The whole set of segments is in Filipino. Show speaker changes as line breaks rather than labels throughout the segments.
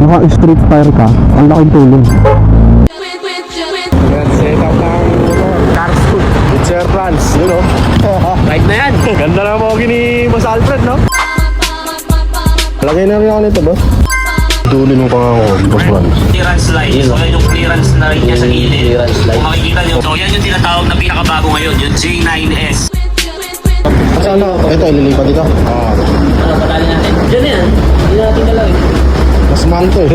naka-street fire ka, ang laking tulong. Yan, set up ng car scoop with Sir Franz, yun o.
Right na yan.
Ganda na mo ni Boss Alfred, no? Lagay na rin ako nito, boss. Tulin mo pa ako, Boss Franz.
Clearance light. So yan yung clearance na rin niya sa gilid.
Clearance light.
Kung makikita nyo. So yan yung tinatawag na pinakabago ngayon. Yung J9S.
Saan na? Ito, ililipat dito.
Ano, patali natin? Diyan na yan. Hindi na natin dalawin.
Mas mahal to eh.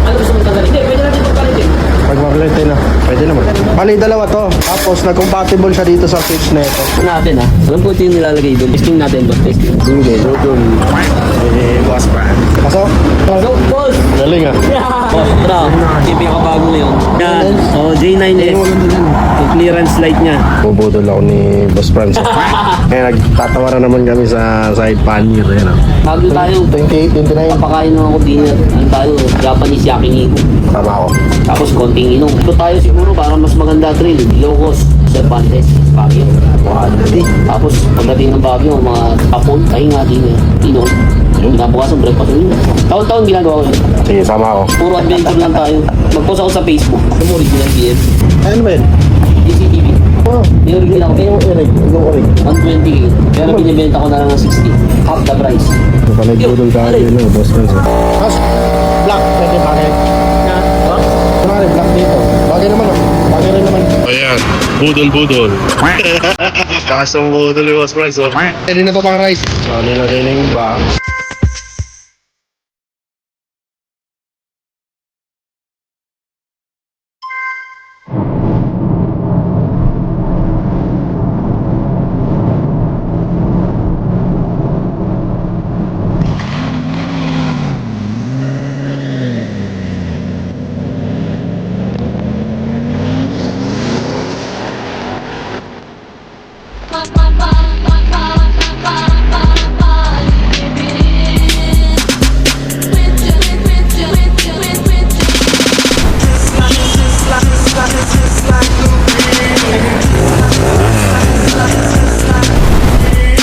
Ano gusto mong tanggalin? Hindi, pwede natin pagpalitin.
Pag mabalite na, pwede naman. Bali, dalawa to. Tapos, nag-compatible siya dito sa switch na ito.
Natin ha. Alam po ito yung nilalagay doon. Testing natin doon. Testing.
Sige, doon. Boss Franz. Pasok.
Pasok, boss!
Galing ah.
Boss, tara. Yung pinakabago ngayon. Yan. So, J9S. Yung clearance light niya.
Bubudol ako ni Boss Franz. Kaya nagtatawaran naman kami sa side panel. Yan ah.
Bago tayo.
28, 29.
Papakain naman ako dinner. Ano tayo? Japanese yakiniku.
Tama ako.
Tapos konting inom. Ito tayo siguro para mas maganda drill. Low cost. Cervantes. Baguio. Tapos pagdating ng Baguio, mga kapon, pahinga, dinner, inom. Pinabukasan, breakfast ulit. Taon-taon ginagawa ko yun.
Sige, sama ako.
Puro adventure lang tayo. Mag-post ako sa Facebook. Yung original BF.
Ano ba yun?
DCTV.
Oh,
Yung original ako.
yung Eric. Yung Eric.
120k. Pero binibenta ko na lang ng 60. Half the price.
Panay-budol ka rin no, Boss Franz. Mas, black. Pwede bakit? Kunwari, black dito. Bagay naman ah. Bagay rin naman. Ayan, budol-budol. Kasong budol yung Boss Franz. Pwede na to pang rice. So, nilagay na yung box.